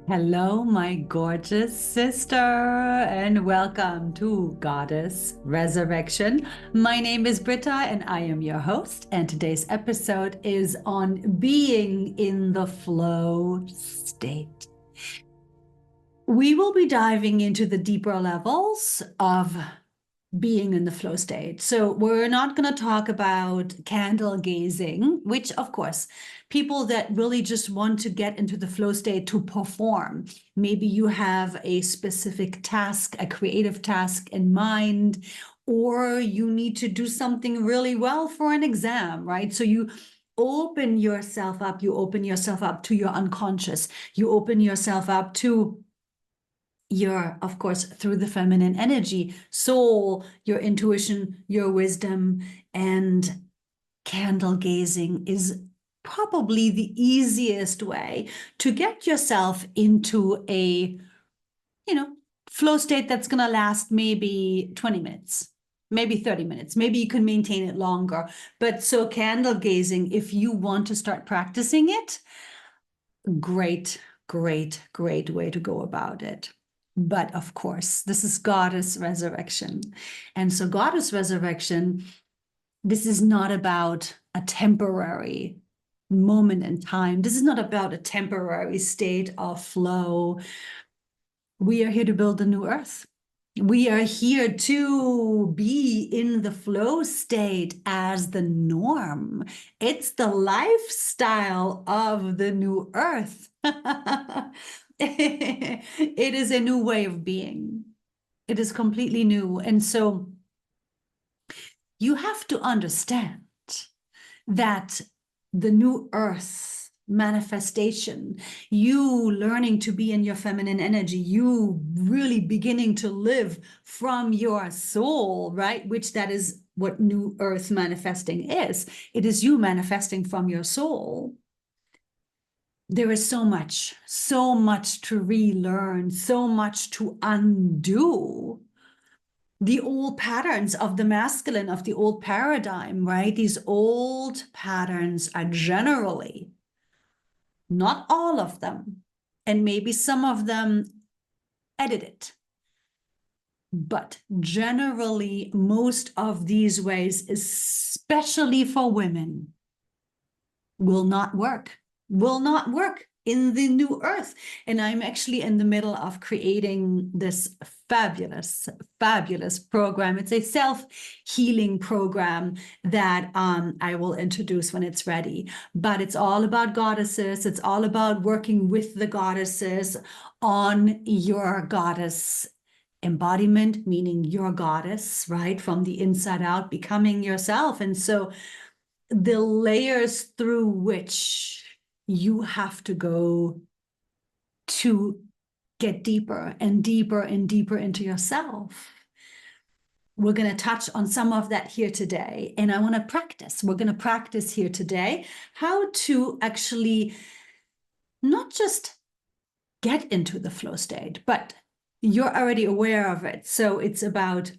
Hello, my gorgeous sister, and welcome to Goddess Resurrection. My name is Britta, and I am your host. And today's episode is on being in the flow state. We will be diving into the deeper levels of being in the flow state. So we're not going to talk about candle gazing, which of course, people that really just want to get into the flow state to perform. Maybe you have a specific task, a creative task in mind, or you need to do something really well for an exam, right? So you open yourself up, to your unconscious, you open yourself up to your, of course, through the feminine energy, soul, your intuition, your wisdom, and candle gazing is probably the easiest way to get yourself into a, flow state that's going to last maybe 20 minutes. Maybe 30 minutes. Maybe you can maintain it longer. But so candle gazing, if you want to start practicing it, great, great, great way to go about it. But of course, this is Goddess Resurrection. And so Goddess Resurrection, this is not about a temporary moment in time. This is not about a temporary state of flow. We are here to build a new earth. We are here to be in the flow state as the norm. It's the lifestyle of the new earth. It is a new way of being. It is completely new. And so you have to understand that the new earth manifestation, you learning to be in your feminine energy, you really beginning to live from your soul, right? Which that is what new earth manifesting is. It is you manifesting from your soul. There is so much to relearn, so much to undo. The old patterns of the masculine, of the old paradigm, right? These old patterns are generally, not all of them, and maybe some of them edited, but generally most of these ways, especially for women, will not work in the new earth. And I'm actually in the middle of creating this fabulous program. It's a self-healing program that I will introduce when it's ready. But it's all about goddesses. It's all about working with the goddesses on your goddess embodiment, meaning your goddess, right? From the inside out, becoming yourself. And so the layers through which you have to go to get deeper and deeper and deeper into yourself. We're going to touch on some of that here today. And I want to practice. We're going to practice here today how to actually not just get into the flow state, but you're already aware of it. So it's about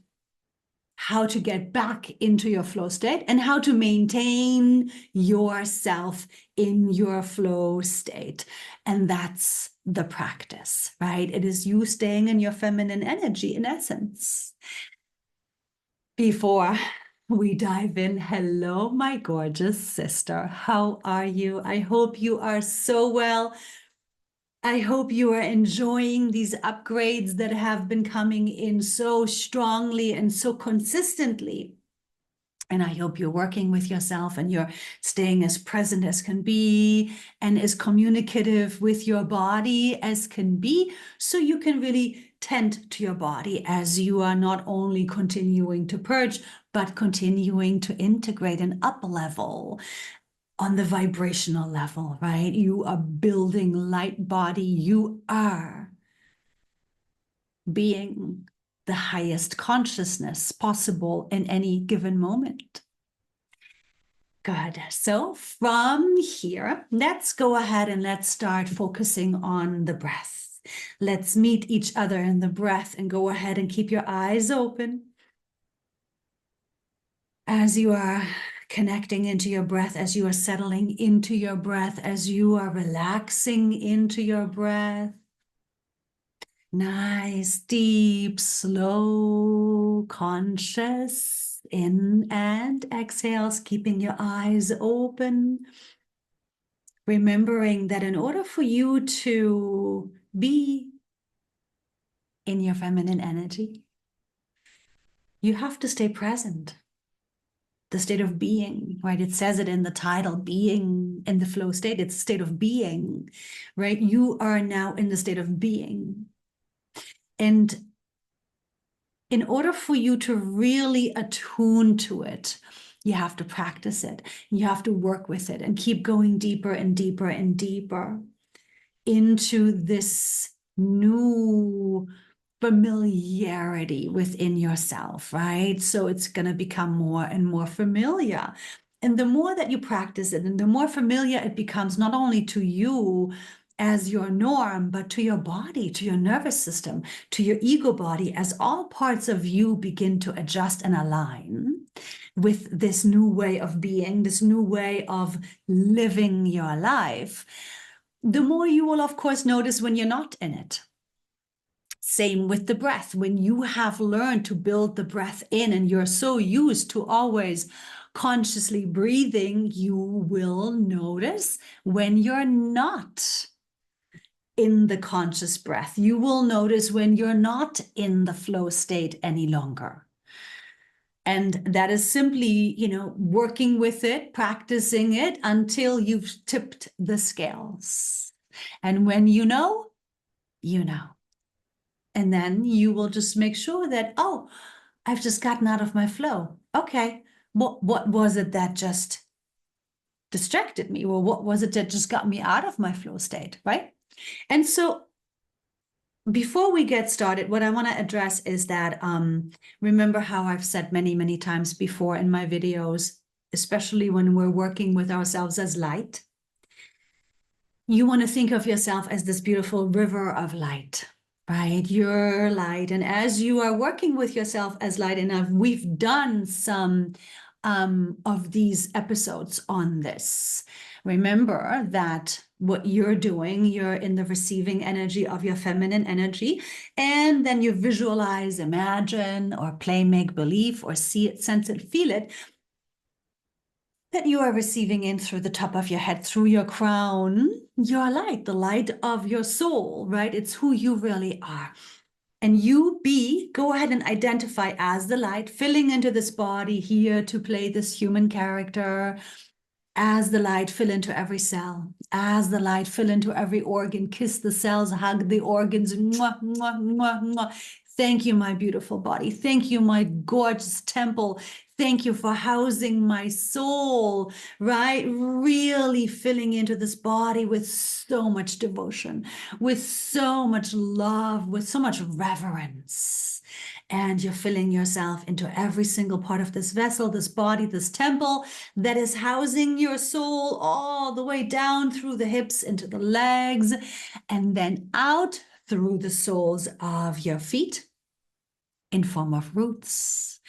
how to get back into your flow state and how to maintain yourself in your flow state. And that's the practice, right? It is you staying in your feminine energy in essence. Before we dive in, hello, my gorgeous sister. How are you? I hope you are so well. I hope you are enjoying these upgrades that have been coming in so strongly and so consistently. And I hope you're working with yourself and you're staying as present as can be and as communicative with your body as can be, so you can really tend to your body as you are not only continuing to purge, but continuing to integrate and up level on the vibrational level, right? You are building light body. You are being the highest consciousness possible in any given moment. Good. So from here, let's go ahead and let's start focusing on the breath. Let's meet each other in the breath and go ahead and keep your eyes open as you are connecting into your breath, as you are settling into your breath, as you are relaxing into your breath. Nice, deep, slow, conscious in and exhales, keeping your eyes open. Remembering that in order for you to be in your feminine energy, you have to stay present. The state of being, right? It says it in the title, being in the flow state. It's a state of being, right? You are now in the state of being. And in order for you to really attune to it, you have to practice it. You have to work with it and keep going deeper and deeper and deeper into this new familiarity within yourself, right? So it's going to become more and more familiar. And the more that you practice it, and the more familiar it becomes, not only to you as your norm, but to your body, to your nervous system, to your ego body, as all parts of you begin to adjust and align with this new way of being, this new way of living your life, the more you will, of course, notice when you're not in it. Same with the breath. When you have learned to build the breath in and you're so used to always consciously breathing, you will notice when you're not in the conscious breath. You will notice when you're not in the flow state any longer. And that is simply, working with it, practicing it until you've tipped the scales. And when you know, you know. And then you will just make sure that, oh, I've just gotten out of my flow. Okay, what was it that just distracted me? Or what was it that just got me out of my flow state, right? And so before we get started, what I want to address is that, remember how I've said many, many times before in my videos, especially when we're working with ourselves as light, you want to think of yourself as this beautiful river of light, right? You're light. And as you are working with yourself as light, and we've done some of these episodes on this. Remember that what you're doing, you're in the receiving energy of your feminine energy, and then you visualize, imagine, or play make believe, or see it, sense it, feel it, that you are receiving in through the top of your head, through your crown, your light, the light of your soul, right? It's who you really are. And go ahead and identify as the light, filling into this body here to play this human character. As the light, fill into every cell. As the light, fill into every organ. Kiss the cells, hug the organs. Mwah, mwah, mwah, mwah. Thank you, my beautiful body. Thank you, my gorgeous temple. Thank you for housing my soul, right? Really filling into this body with so much devotion, with so much love, with so much reverence. And you're filling yourself into every single part of this vessel, this body, this temple that is housing your soul all the way down through the hips into the legs, and then out through the soles of your feet in form of roots,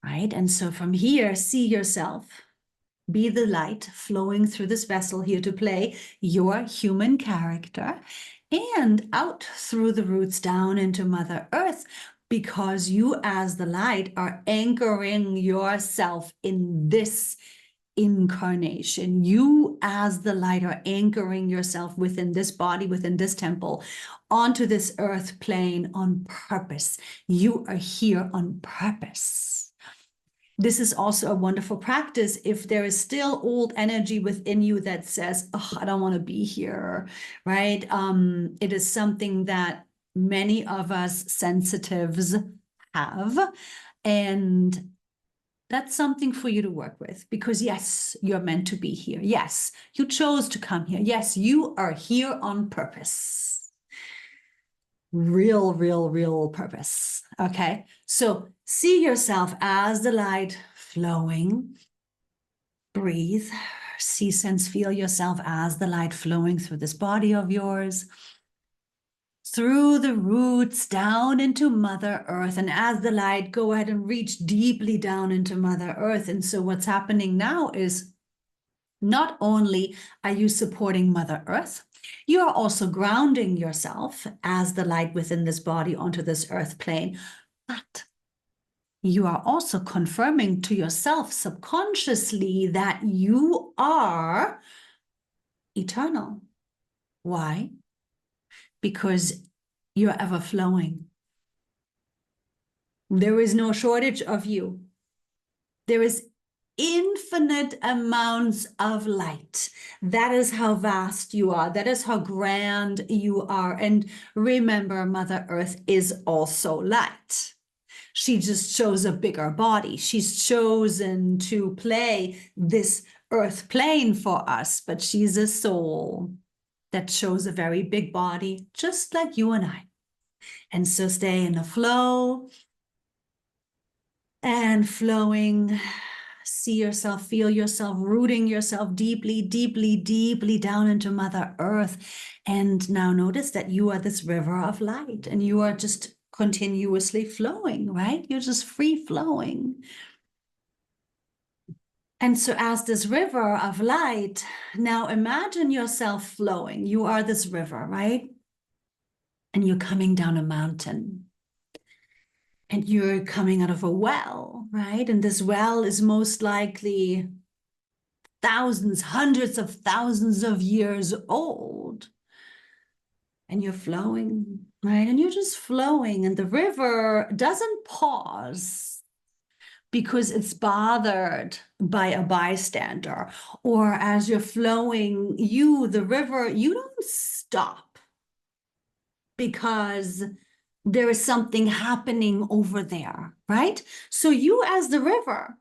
right? And so from here, see yourself, be the light flowing through this vessel here to play your human character, and out through the roots down into Mother Earth, because you as the light are anchoring yourself in this incarnation. You as the light are anchoring yourself within this body, within this temple, onto this earth plane on purpose. You are here on purpose. This is also a wonderful practice if there is still old energy within you that says, oh, I don't want to be here, right? It is something that many of us sensitives have, and that's something for you to work with, because yes, you're meant to be here. Yes, you chose to come here. Yes, you are here on purpose. Real, real, real purpose. Okay, so see yourself as the light flowing. Breathe, see, sense, feel yourself as the light flowing through this body of yours, through the roots down into Mother Earth. And as the light, go ahead and reach deeply down into Mother Earth. And so what's happening now is not only are you supporting Mother Earth, you are also grounding yourself as the light within this body onto this earth plane, but you are also confirming to yourself subconsciously that you are eternal. Why? Because you're ever flowing. There is no shortage of you. There is infinite amounts of light. That is how vast you are. That is how grand you are. And remember, Mother Earth is also light. She just chose a bigger body. She's chosen to play this earth plane for us, but she's a soul that chose a very big body, just like you and I. And so stay in the flow and flowing. See yourself, feel yourself, rooting yourself deeply, deeply, deeply down into Mother Earth. And now notice that you are this river of light and you are just continuously flowing, right? You're just free flowing. And so as this river of light, now imagine yourself flowing. You are this river, right? And you're coming down a mountain. And you're coming out of a well, right? And this well is most likely thousands, hundreds of thousands of years old. And you're flowing, right? And you're just flowing. And the river doesn't pause because it's bothered by a bystander. Or as you're flowing, the river, you don't stop because there is something happening over there, right? So you as the river,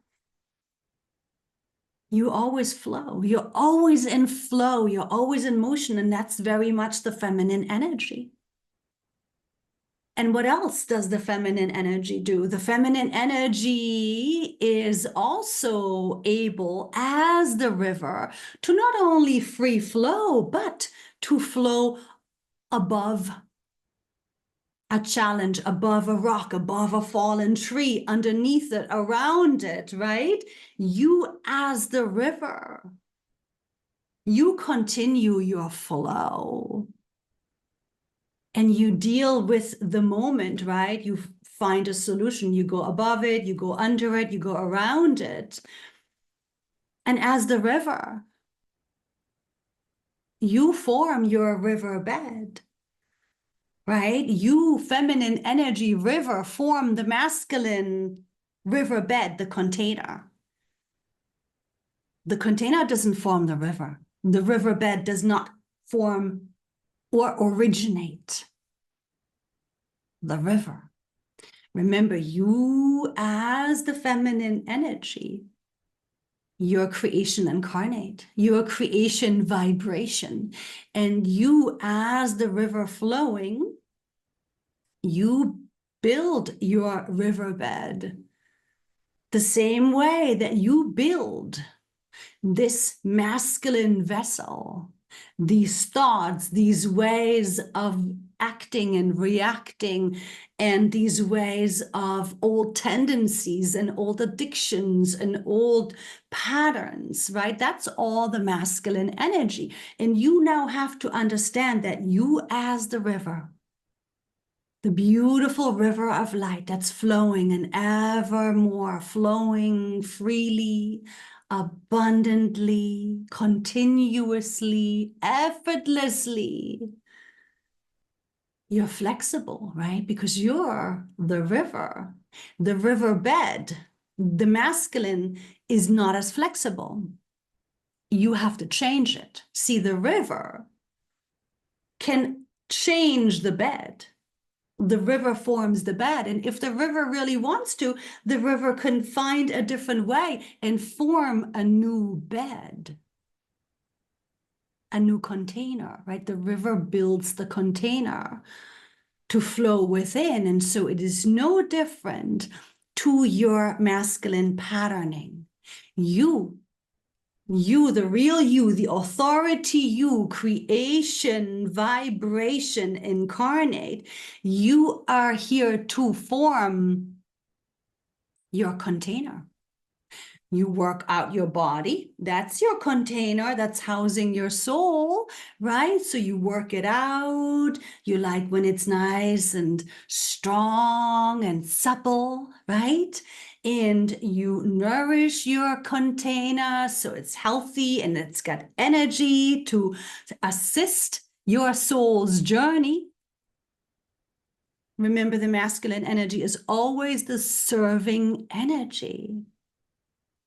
you always flow. You're always in flow. You're always in motion. And that's very much the feminine energy. And what else does the feminine energy do? The feminine energy is also able, as the river, to not only free flow, but to flow above a challenge, above a rock, above a fallen tree, underneath it, around it, right? You as the river, you continue your flow and you deal with the moment, right? You find a solution, you go above it, you go under it, you go around it. And as the river, you form your riverbed. Right? You, feminine energy river, form the masculine riverbed, the container. The container doesn't form the river. The riverbed does not form or originate the river. Remember, you as the feminine energy, your creation incarnate, your creation vibration, and you as the river flowing, you build your riverbed the same way that you build this masculine vessel, these thoughts, these ways of acting and reacting, and these ways of old tendencies and old addictions and old patterns, right? That's all the masculine energy. And you now have to understand that you as the river, the beautiful river of light that's flowing and ever more flowing freely, abundantly, continuously, effortlessly. You're flexible, right? Because you're the river. The riverbed, the masculine, is not as flexible. You have to change it. See, the river can change the bed. The river forms the bed. And if the river really wants to, the river can find a different way and form a new bed, a new container, right? The river builds the container to flow within. And so it is no different to your masculine patterning. You, the real you, the authority you, creation, vibration, incarnate, you are here to form your container. You work out your body. That's your container that's housing your soul, right? So you work it out. You like when it's nice and strong and supple, right? And you nourish your container so it's healthy and it's got energy to assist your soul's journey. Remember, the masculine energy is always the serving energy.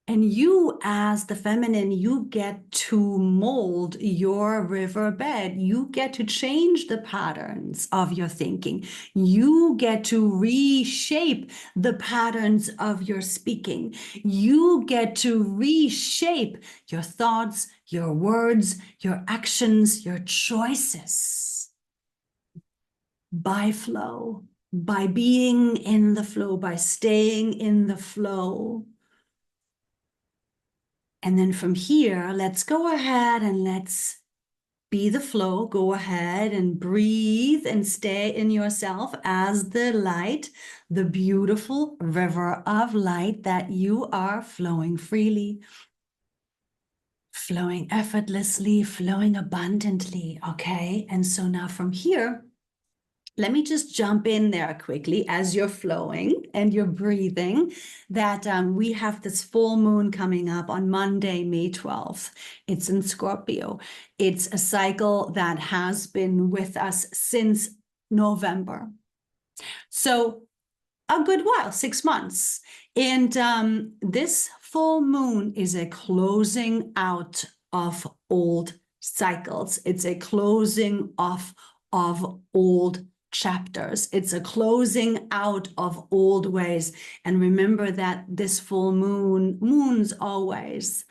And you, as the feminine, you get to mold your riverbed. You get to change the patterns of your thinking. You get to reshape the patterns of your speaking. You get to reshape your thoughts, your words, your actions, your choices by flow, by being in the flow, by staying in the flow. And then from here, let's go ahead and let's be the flow. Go ahead and breathe and stay in yourself as the light, the beautiful river of light that you are, flowing freely, flowing effortlessly, flowing abundantly, okay? And so now from here, let me just jump in there quickly as you're flowing and you're breathing, that we have this full moon coming up on Monday, May 12th. It's in Scorpio. It's a cycle that has been with us since November. So a good while, 6 months. And this full moon is a closing out of old cycles. It's a closing off of old chapters. It's a closing out of old ways. And remember that this full moons always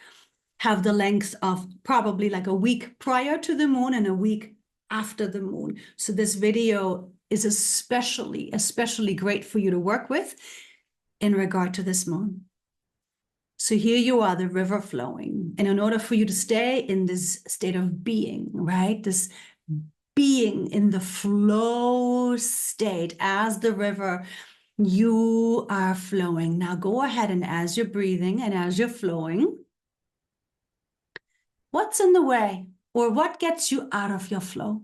have the length of probably like a week prior to the moon and a week after the moon. So this video is especially great for you to work with in regard to this moon. So here you are, the river flowing. And in order for you to stay in this state of being, right? This being in the flow state as the river, you are flowing. Now go ahead, and as you're breathing and as you're flowing, what's in the way, or what gets you out of your flow?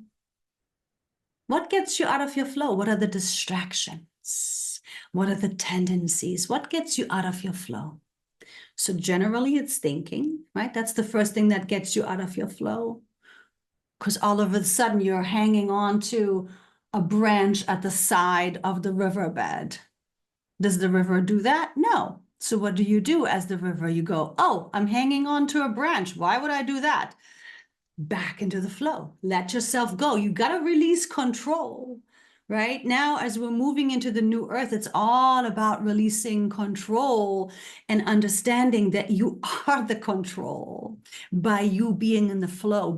What gets you out of your flow? What are the distractions? What are the tendencies? What gets you out of your flow? So generally it's thinking, right? That's the first thing that gets you out of your flow. Because all of a sudden you're hanging on to a branch at the side of the riverbed. Does the river do that? No. So what do you do as the river? You go, oh, I'm hanging on to a branch. Why would I do that? Back into the flow. Let yourself go. You got to release control. Right now, as we're moving into the new earth, it's all about releasing control and understanding that you are the control. By you being in the flow,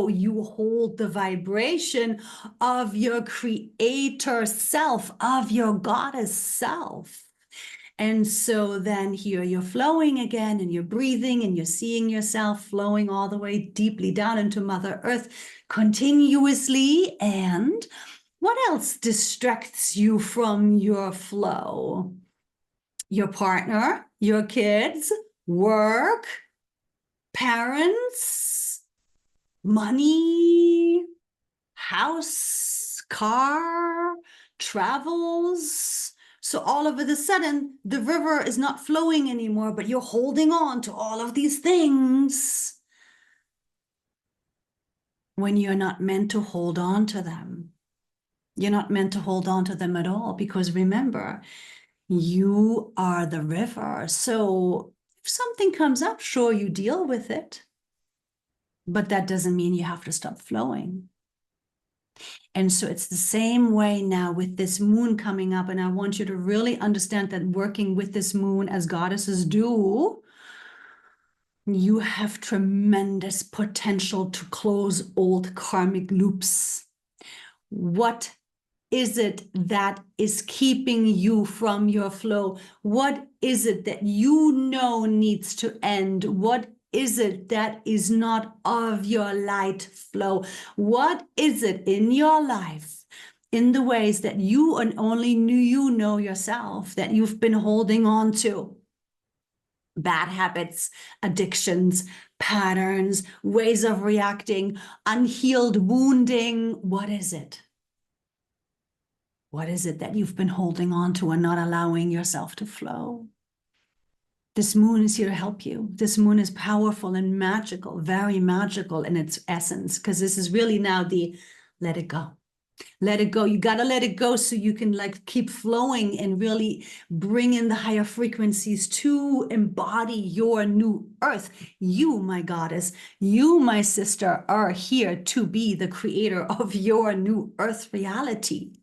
you hold the vibration of your creator self, of your goddess self. And so then here you're flowing again, and you're breathing, and you're seeing yourself flowing all the way deeply down into Mother Earth continuously. And what else distracts you from your flow? Your partner, your kids, work, parents, money, house, car, travels. So all of a sudden, the river is not flowing anymore, but you're holding on to all of these things when you're not meant to hold on to them. You're not meant to hold on to them at all, because remember, you are the river. So if something comes up, sure, you deal with it, but that doesn't mean you have to stop flowing. And so it's the same way now with this moon coming up. And I want you to really understand that working with this moon as goddesses do, you have tremendous potential to close old karmic loops. What is it that is keeping you from your flow? What is it that you know needs to end? What is it that is not of your light flow? What is it in your life, in the ways that you and only you know yourself, that you've been holding on to? bad habits, addictions, patterns, ways of reacting, unhealed wounding. What is it? What is it that you've been holding on to and not allowing yourself to flow? This moon is here to help you. This moon is powerful and magical, very magical in its essence, because this is really now the let it go. Let it go. You got to let it go so you can like keep flowing and really bring in the higher frequencies to embody your new earth. You, my goddess, you, my sister, are here to be the creator of your new earth reality.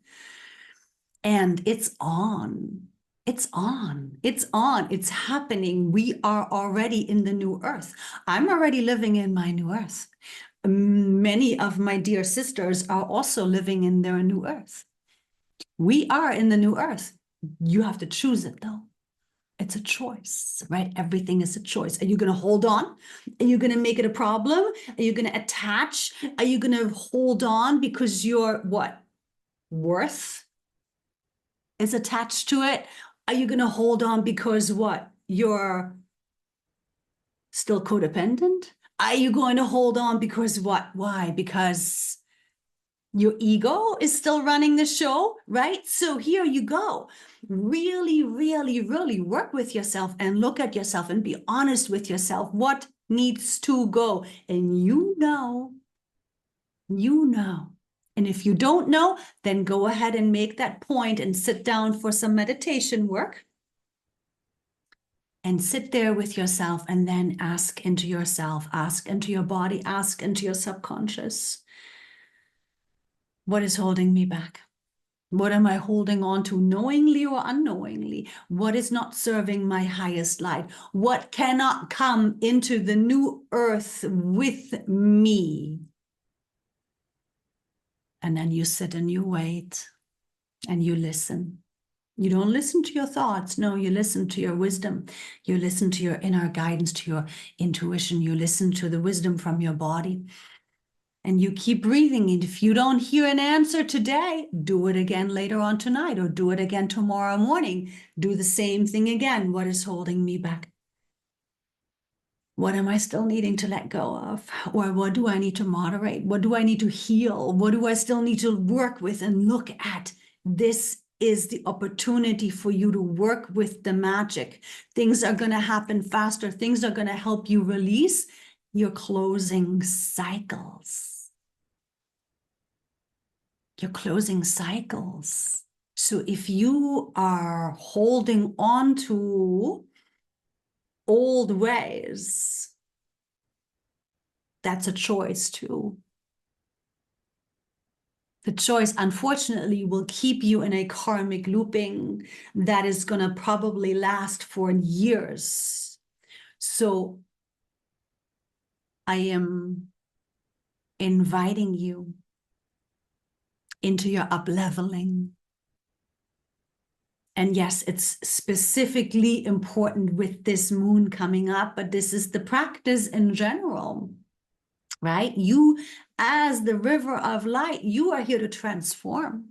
And it's on. It's on. It's on. It's happening. We are already in the new earth. I'm already living in my new earth. Many of my dear sisters are also living in their new earth. We are in the new earth. You have to choose it, though. It's a choice, right? Everything is a choice. Are you going to hold on? Are you going to make it a problem? Are you going to attach? Are you going to hold on because your what? Worth is attached to it? Are you going to hold on because what? You're still codependent? Are you going to hold on because what? Why? Because your ego is still running the show, right? So here you go. Really, really, really work with yourself and look at yourself and be honest with yourself. What needs to go? And you know. And if you don't know, then go ahead and make that point and sit down for some meditation work. And sit there with yourself and then ask into yourself, ask into your body, ask into your subconscious. What is holding me back? What am I holding on to knowingly or unknowingly? What is not serving my highest light? What cannot come into the new earth with me? And then you sit and you wait and you listen. You don't listen to your thoughts. No, you listen to your wisdom. You listen to your inner guidance, to your intuition. You listen to the wisdom from your body. And you keep breathing. And if you don't hear an answer today, do it again later on tonight or do it again tomorrow morning. Do the same thing again. What is holding me back? What am I still needing to let go of? Or what do I need to moderate? What do I need to heal? What do I still need to work with and look at? This is the opportunity for you to work with the magic. Things are going to happen faster. Things are going to help you release your closing cycles. Your closing cycles. So if you are holding on to old ways, that's a choice too. The choice, unfortunately, will keep you in a karmic looping that is going to probably last for years. So I am inviting you into your up-leveling. And yes, it's specifically important with this moon coming up, but this is the practice in general, right? You, as the river of light, you are here to transform.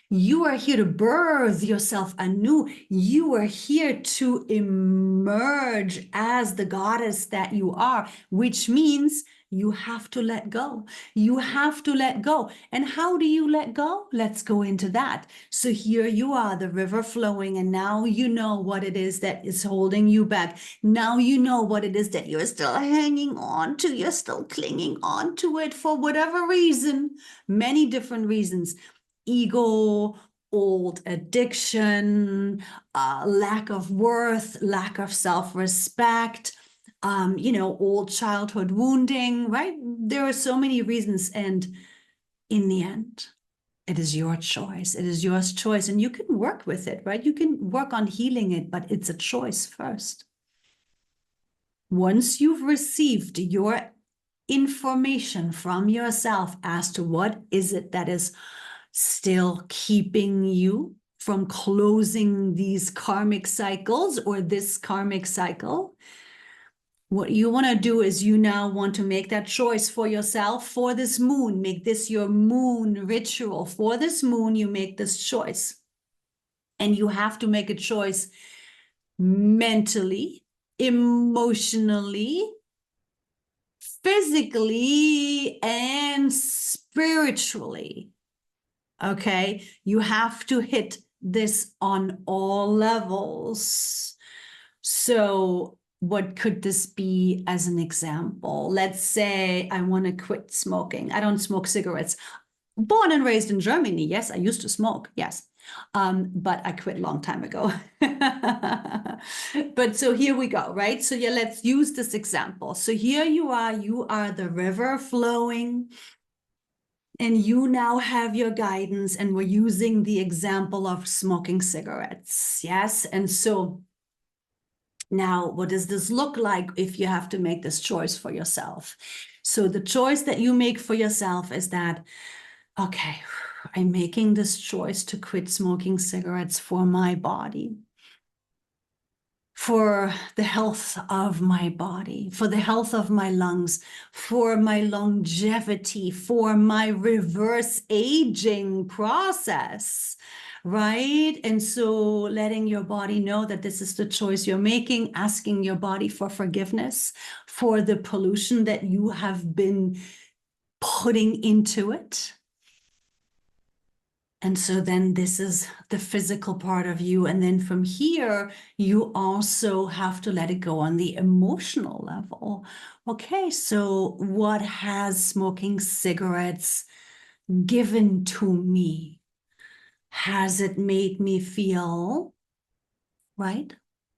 You are here to birth yourself anew. You are here to emerge as the goddess that you are, which means you have to let go. You have to let go. And how do you let go? Let's go into that. So here you are, the river flowing, and now you know what it is that is holding you back. Now you know what it is that you're still hanging on to. You're still clinging on to it for whatever reason, many different reasons. Ego, old addiction, lack of worth, lack of self-respect, old childhood wounding, right? There are so many reasons. And in the end, it is your choice. It is your choice. And you can work with it, right? You can work on healing it, but it's a choice first. Once you've received your information from yourself as to what is it that is still keeping you from closing these karmic cycles or this karmic cycle, what you want to do is you now want to make that choice for yourself for this moon. Make this your moon ritual. For this moon, you make this choice. And you have to make a choice mentally, emotionally, physically, and spiritually. Okay, you have to hit this on all levels. So what could this be as an example? Let's say I want to quit smoking. I don't smoke cigarettes. Born and raised in Germany, yes, I used to smoke, yes. But I quit a long time ago. But so here we go, right? So yeah, let's use this example. So here you are the river flowing, and you now have your guidance, and we're using the example of smoking cigarettes, yes? And so now, what does this look like if you have to make this choice for yourself? So the choice that you make for yourself is that, okay, I'm making this choice to quit smoking cigarettes for my body, for the health of my body, for the health of my lungs, for my longevity, for my reverse aging process, right? And so letting your body know that this is the choice you're making, asking your body for forgiveness for the pollution that you have been putting into it. And so then this is the physical part of you. And then from here, you also have to let it go on the emotional level. Okay, so what has smoking cigarettes given to me? Has it made me feel, right,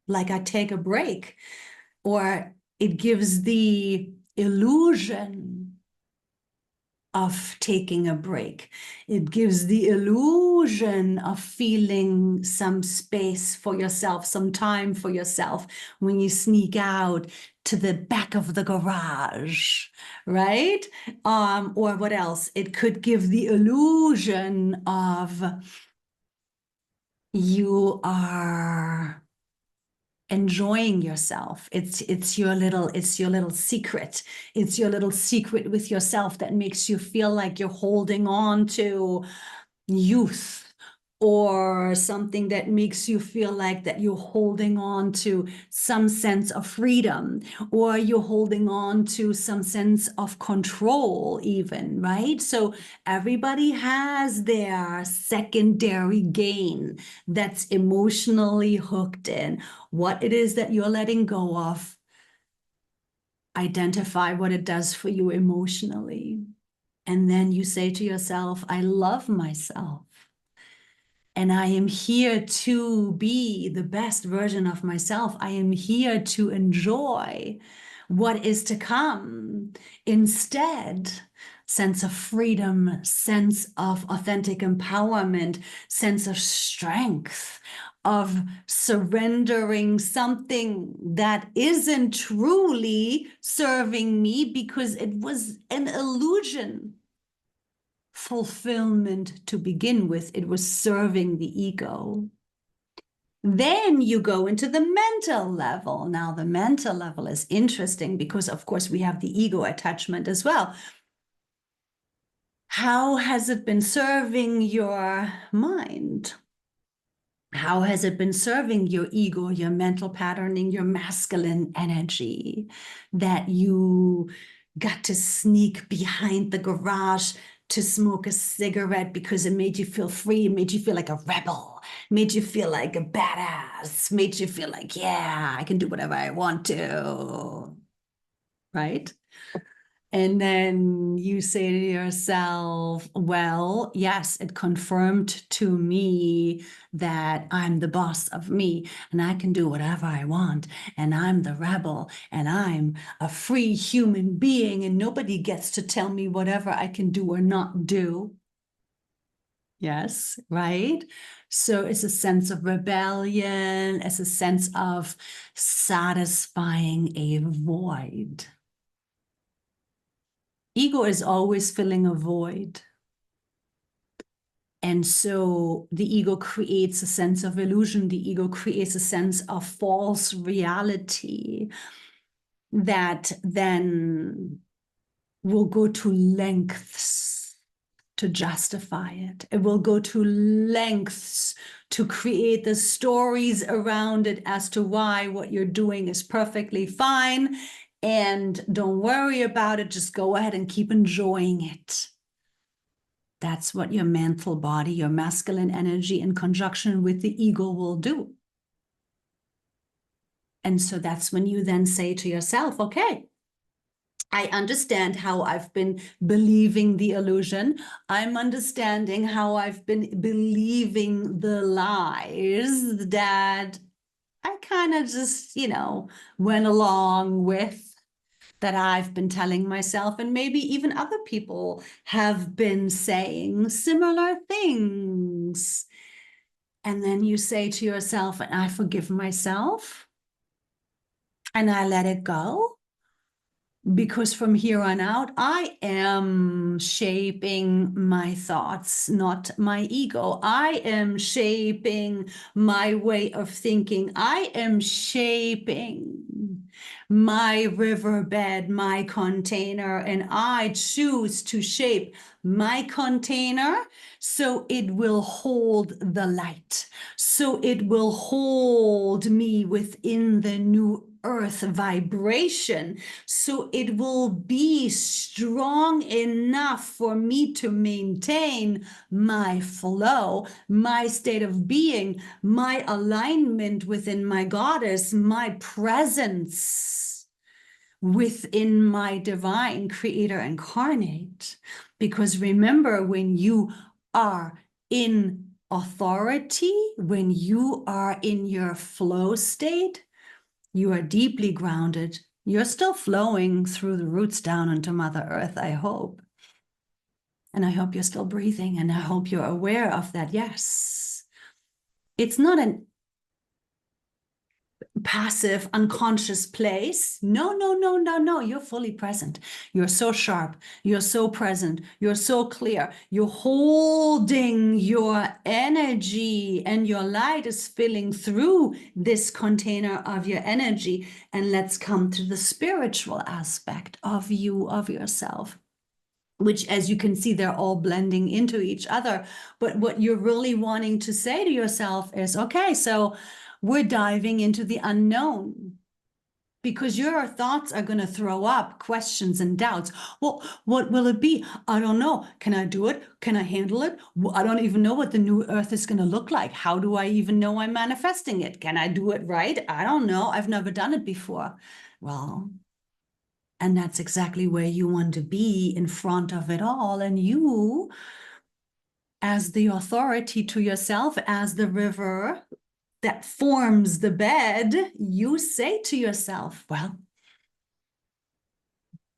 like I take a break? Or it gives the illusion of taking a break. It gives the illusion of feeling some space for yourself, some time for yourself when you sneak out to the back of the garage, right? Or what else? It could give the illusion of you are enjoying yourself. It's your little secret. It's your little secret with yourself that makes you feel like you're holding on to youth, or something that makes you feel like that you're holding on to some sense of freedom, or you're holding on to some sense of control even, right? So everybody has their secondary gain that's emotionally hooked in. What it is that you're letting go of, identify what it does for you emotionally. And then you say to yourself, I love myself. And I am here to be the best version of myself. I am here to enjoy what is to come. Instead, sense of freedom, sense of authentic empowerment, sense of strength, of surrendering something that isn't truly serving me because it was an illusion. Fulfillment to begin with. It was serving the ego. Then you go into the mental level. Now, the mental level is interesting because, of course, we have the ego attachment as well. How has it been serving your mind? How has it been serving your ego, your mental patterning, your masculine energy, that you got to sneak behind the garage to smoke a cigarette because it made you feel free, made you feel like a rebel, made you feel like a badass, made you feel like, yeah, I can do whatever I want to, right? And then you say to yourself, well, yes, it confirmed to me that I'm the boss of me and I can do whatever I want. And I'm the rebel and I'm a free human being and nobody gets to tell me whatever I can do or not do. Yes, right? So it's a sense of rebellion. It's a sense of satisfying a void. Ego is always filling a void. And so the ego creates a sense of illusion. The ego creates a sense of false reality that then will go to lengths to justify it. It will go to lengths to create the stories around it as to why what you're doing is perfectly fine. And don't worry about it. Just go ahead and keep enjoying it. That's what your mental body, your masculine energy in conjunction with the ego will do. And so that's when you then say to yourself, okay, I understand how I've been believing the illusion. I'm understanding how I've been believing the lies that I kind of just, went along with, that I've been telling myself, and maybe even other people have been saying similar things. And then you say to yourself, and I forgive myself, and I let it go. Because from here on out, I am shaping my thoughts, not my ego. I am shaping my way of thinking. I am shaping my riverbed, my container, and I choose to shape my container so it will hold the light, so it will hold me within the new earth vibration, so it will be strong enough for me to maintain my flow, my state of being, my alignment within my goddess, my presence within my divine creator incarnate. Because remember, when you are in authority, when you are in your flow state, you are deeply grounded. You're still flowing through the roots down into Mother Earth, I hope. And I hope you're still breathing, and I hope you're aware of that. Yes, it's not an passive, unconscious place. No, no, no, no, no. You're fully present. You're so sharp. You're so present. You're so clear. You're holding your energy, and your light is filling through this container of your energy. And let's come to the spiritual aspect of you, of yourself, which, as you can see, they're all blending into each other. But what you're really wanting to say to yourself is, okay, so we're diving into the unknown, because your thoughts are going to throw up questions and doubts. Well, what will it be? I don't know. Can I do it? Can I handle it? I don't even know what the new earth is going to look like. How do I even know I'm manifesting it? Can I do it right? I don't know. I've never done it before. Well, and that's exactly where you want to be, in front of it all. And you, as the authority to yourself, as the river that forms the bed, you say to yourself, well,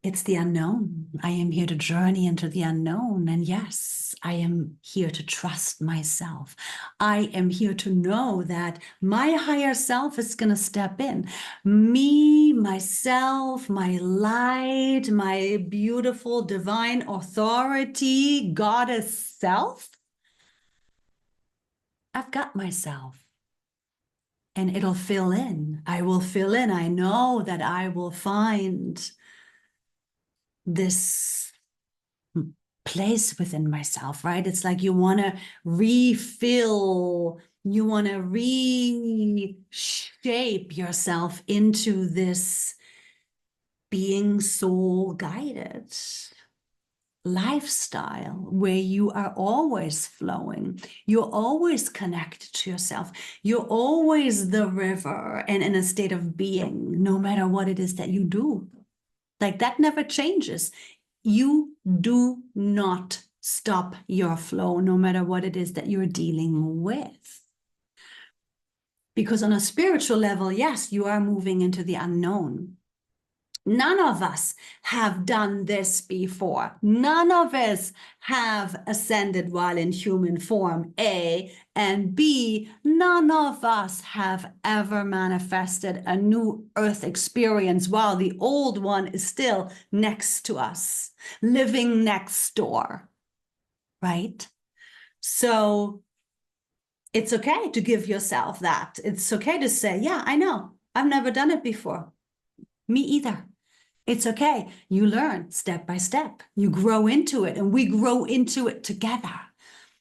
it's the unknown. I am here to journey into the unknown. And yes, I am here to trust myself. I am here to know that my higher self is going to step in. Me, myself, my light, my beautiful divine authority, goddess self. I've got myself. And it'll fill in. I will fill in. I know that I will find this place within myself, right? It's like you want to refill, you want to reshape yourself into this being soul guided lifestyle where you are always flowing, you're always connected to yourself, you're always the river and in a state of being, no matter what it is that you do. Like, that never changes. You do not stop your flow, no matter what it is that you're dealing with. Because on a spiritual level, yes, you are moving into the unknown. None of us have done this before. None of us have ascended while in human form, A, and B, none of us have ever manifested a new earth experience while the old one is still next to us, living next door, right? So it's okay to give yourself that. It's okay to say, yeah, I know, I've never done it before. Me either. It's okay. You learn step by step. You grow into it, and we grow into it together,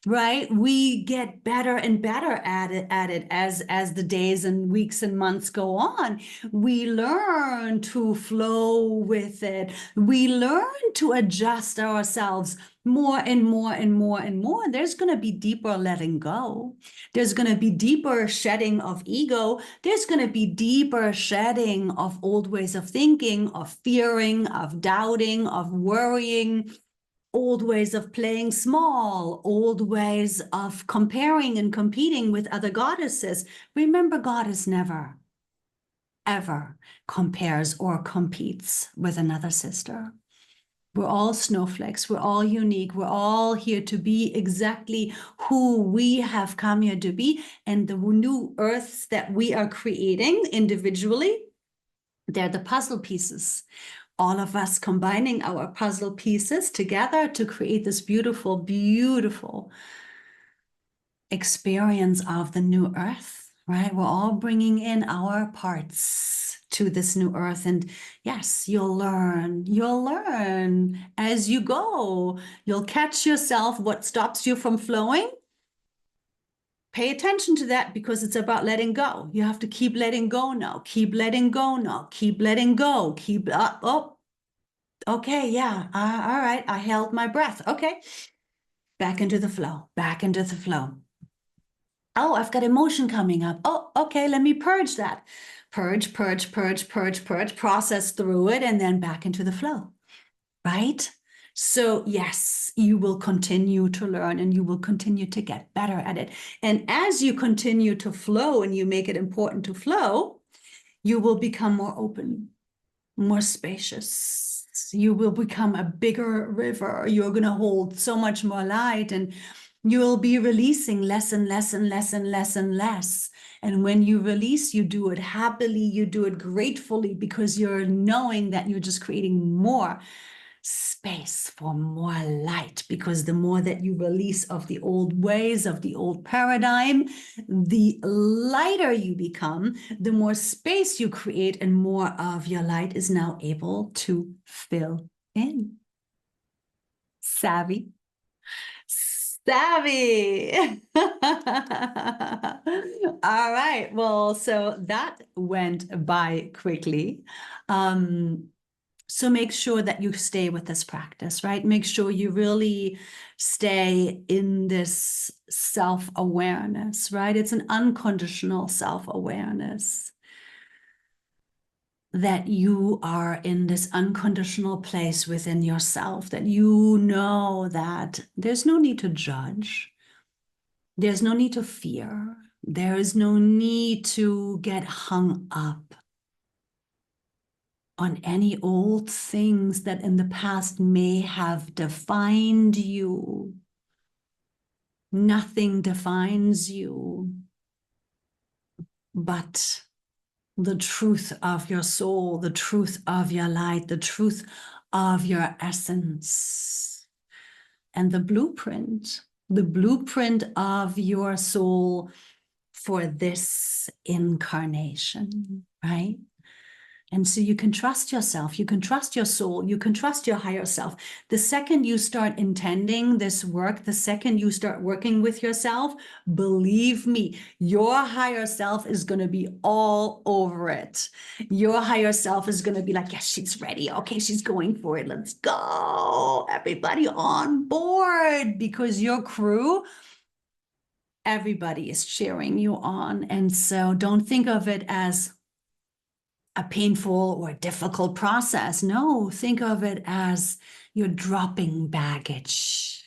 right? We get better and better at it as the days and weeks and months go on. We learn to flow with it. We learn to adjust ourselves more and more and more and more. There's going to be deeper letting go. There's going to be deeper shedding of ego. There's going to be deeper shedding of old ways of thinking, of fearing, of doubting, of worrying, old ways of playing small, old ways of comparing and competing with other goddesses. Remember, goddess never, ever compares or competes with another sister. We're all snowflakes. We're all unique. We're all here to be exactly who we have come here to be. And the new earths that we are creating individually, they're the puzzle pieces. All of us combining our puzzle pieces together to create this beautiful, beautiful experience of the new earth, right? We're all bringing in our parts to this new earth. And yes, you'll learn as you go. You'll catch yourself what stops you from flowing. Pay attention to that, because it's about letting go. You have to keep letting go now. Keep letting go now. Keep letting go. Keep up. Oh, okay, yeah. All right. I held my breath. Okay. Back into the flow. Back into the flow. Oh, I've got emotion coming up. Oh, okay. Let me purge that. Purge, purge, purge, purge, purge, process through it, and then back into the flow. Right? So yes, you will continue to learn, and you will continue to get better at it. And as you continue to flow and you make it important to flow, you will become more open, more spacious. You will become a bigger river. You're going to hold so much more light, and you'll be releasing less and less and less and less and less. And when you release, you do it happily, you do it gratefully, because you're knowing that you're just creating more space for more light. Because the more that you release of the old ways, of the old paradigm, the lighter you become, the more space you create, and more of your light is now able to fill in. Savvy? Savvy. All right. Well, so that went by quickly. So make sure that you stay with this practice, right? Make sure you really stay in this self-awareness, right? It's an unconditional self-awareness, that you are in this unconditional place within yourself, that you know that there's no need to judge. There's no need to fear. There is no need to get hung up on any old things that in the past may have defined you. Nothing defines you but the truth of your soul, the truth of your light, the truth of your essence, and the blueprint of your soul for this incarnation, right? And so you can trust yourself, you can trust your soul, you can trust your higher self. The second you start intending this work, the second you start working with yourself, believe me, your higher self is going to be all over it. Your higher self is going to be like, yes, she's ready. Okay, she's going for it. Let's go. Everybody on board, because your crew, everybody is cheering you on. And so don't think of it as a painful or difficult process. No, think of it as you're dropping baggage,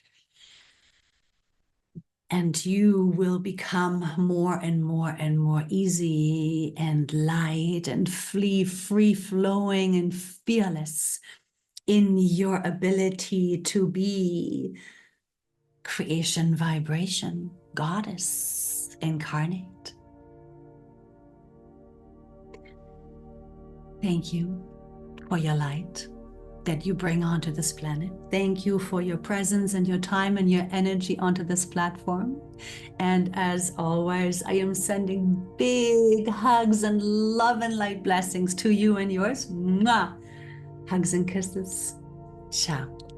and you will become more and more and more easy and light and free flowing and fearless in your ability to be creation, vibration, goddess, incarnate. Thank you for your light that you bring onto this planet. Thank you for your presence and your time and your energy onto this platform. And as always, I am sending big hugs and love and light blessings to you and yours. Mwah. Hugs and kisses. Ciao.